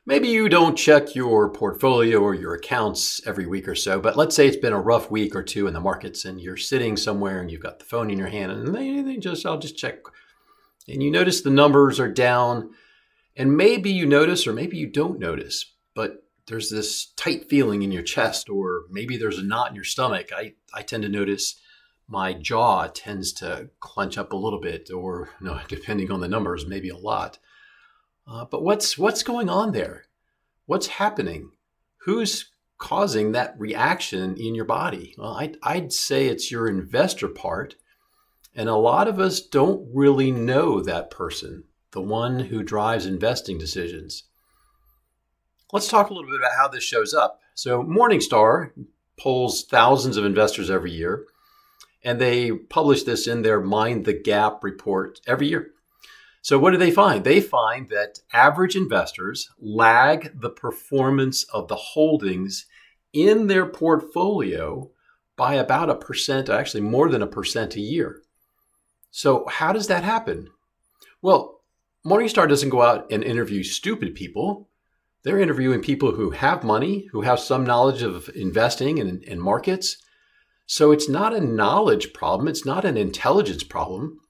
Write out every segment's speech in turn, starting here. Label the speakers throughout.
Speaker 1: Maybe you don't check your portfolio or your accounts every week or so, but let's say it's been a rough week or two in the markets and you're sitting somewhere and you've got the phone in your hand and I'll just check. And you notice the numbers are down and maybe you notice or maybe you don't notice, but there's this tight feeling in your chest or maybe there's a knot in your stomach. I tend to notice my jaw tends to clench up a little bit or no, depending on the numbers, maybe a lot. But what's going on there? What's happening? Who's causing that reaction in your body? Well, I'd say it's your investor part. And a lot of us don't really know that person, the one who drives investing decisions. Let's talk a little bit about how this shows up. So Morningstar polls thousands of investors every year, and they publish this in their Mind the Gap report every year. So what do they find? They find that average investors lag the performance of the holdings in their portfolio by about 1%, actually more than 1% a year. So how does that happen? Well, Morningstar doesn't go out and interview stupid people. They're interviewing people who have money, who have some knowledge of investing and markets. So it's not a knowledge problem. It's not an intelligence problem.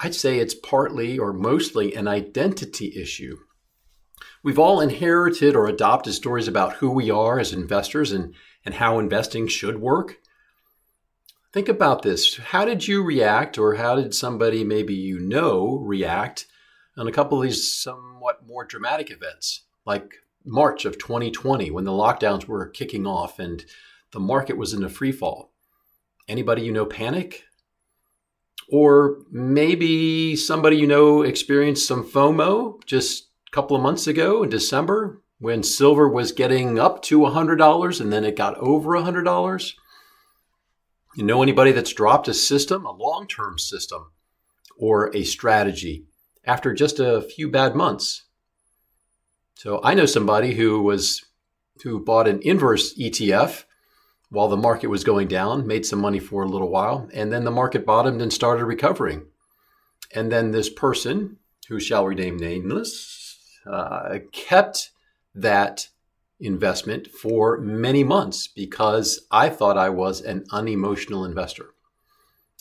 Speaker 1: I'd say it's partly or mostly an identity issue. We've all inherited or adopted stories about who we are as investors and how investing should work. Think about this. How did you react or how did somebody maybe react on a couple of these somewhat more dramatic events like March of 2020 when the lockdowns were kicking off and the market was in a free fall? Anybody panic? Or maybe somebody experienced some FOMO just a couple of months ago in December when silver was getting up to $100 and then it got over $100. You know anybody that's dropped a system, a long-term system, or a strategy after just a few bad months? So I know somebody who bought an inverse ETF while the market was going down, made some money for a little while, and then the market bottomed and started recovering. And then this person, who shall remain nameless, kept that investment for many months because I thought I was an unemotional investor.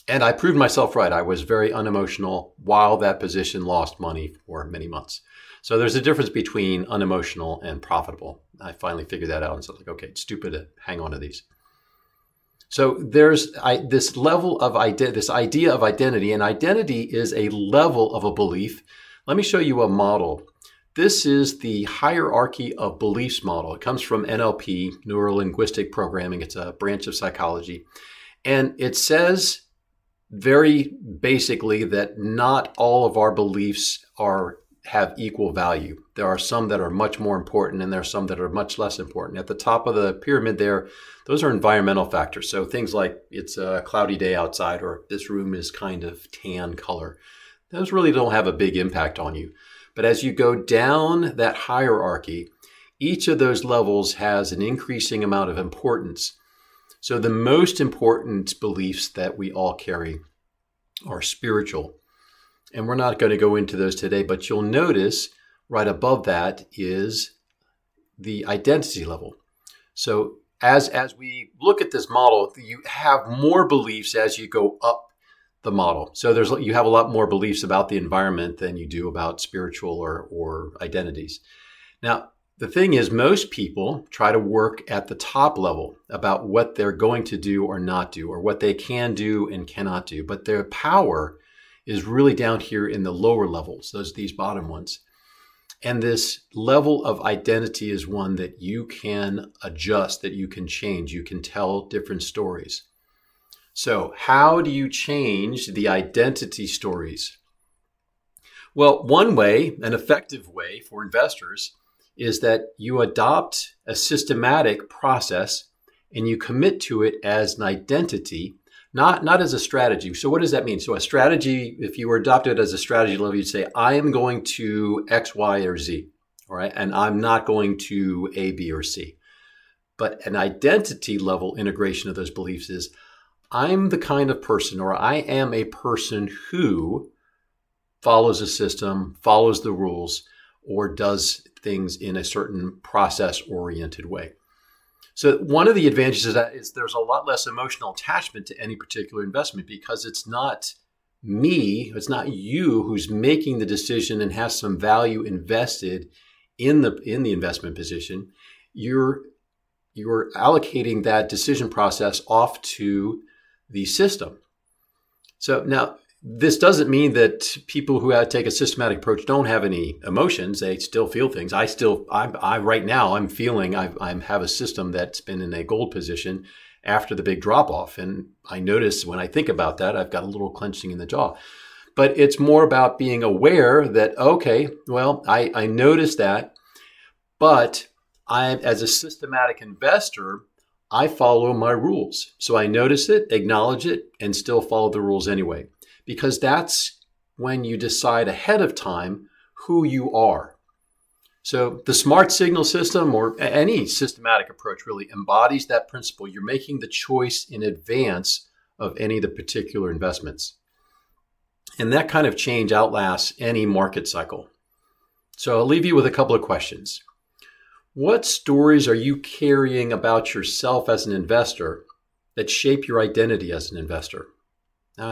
Speaker 1: And I proved myself right. I was very unemotional while that position lost money for many months. So there's a difference between unemotional and profitable. I finally figured that out and said, okay, it's stupid to hang on to these. So there's this level of this idea of identity, and identity is a level of a belief. Let me show you a model. This is the hierarchy of beliefs model. It comes from NLP, neuro-linguistic programming. It's a branch of psychology. And it says very basically that not all of our beliefs have equal value. There are some that are much more important and there are some that are much less important. At the top of the pyramid there, those are environmental factors. So things like it's a cloudy day outside or this room is kind of tan color. Those really don't have a big impact on you. But as you go down that hierarchy, each of those levels has an increasing amount of importance. So the most important beliefs that we all carry are spiritual. And we're not going to go into those today, but you'll notice right above that is the identity level. So as we look at this model, you have more beliefs as you go up the model. So you have a lot more beliefs about the environment than you do about spiritual or identities. Now, the thing is, most people try to work at the top level about what they're going to do or not do, or what they can do and cannot do. But their power is really down here in the lower levels, these bottom ones. And this level of identity is one that you can adjust, that you can change. You can tell different stories. So how do you change the identity stories? Well, one way, an effective way for investors, is that you adopt a systematic process and you commit to it as an identity, not as a strategy. So what does that mean? So a strategy, if you were adopted as a strategy level, you'd say, I am going to X, Y, or Z, all right? And I'm not going to A, B, or C. But an identity level integration of those beliefs is, I'm the kind of person, or I am a person who follows a system, follows the rules, or does things in a certain process-oriented way. So one of the advantages of that is there's a lot less emotional attachment to any particular investment because it's not me, it's not you who's making the decision and has some value invested in the investment position. You're allocating that decision process off to the system. So now, this doesn't mean that people who take a systematic approach don't have any emotions. They still feel things. Right now, I'm feeling I have a system that's been in a gold position after the big drop off. And I notice when I think about that, I've got a little clenching in the jaw. But it's more about being aware that, okay, well, I noticed that, but as a systematic investor, I follow my rules. So I notice it, acknowledge it, and still follow the rules anyway. Because that's when you decide ahead of time who you are. So the smart signal system or any systematic approach really embodies that principle. You're making the choice in advance of any of the particular investments. And that kind of change outlasts any market cycle. So I'll leave you with a couple of questions. What stories are you carrying about yourself as an investor that shape your identity as an investor?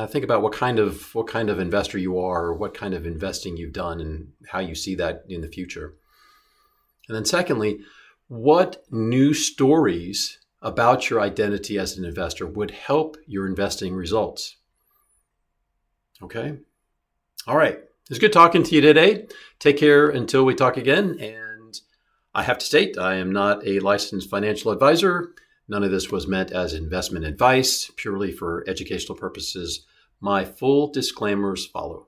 Speaker 1: Think about what kind of investor you are, or what kind of investing you've done, and how you see that in the future. And then secondly, what new stories about your identity as an investor would help your investing results? Okay. All right. It's good talking to you today. Take care until we talk again. And I have to state, I am not a licensed financial advisor. None of this was meant as investment advice, purely for educational purposes. My full disclaimers follow.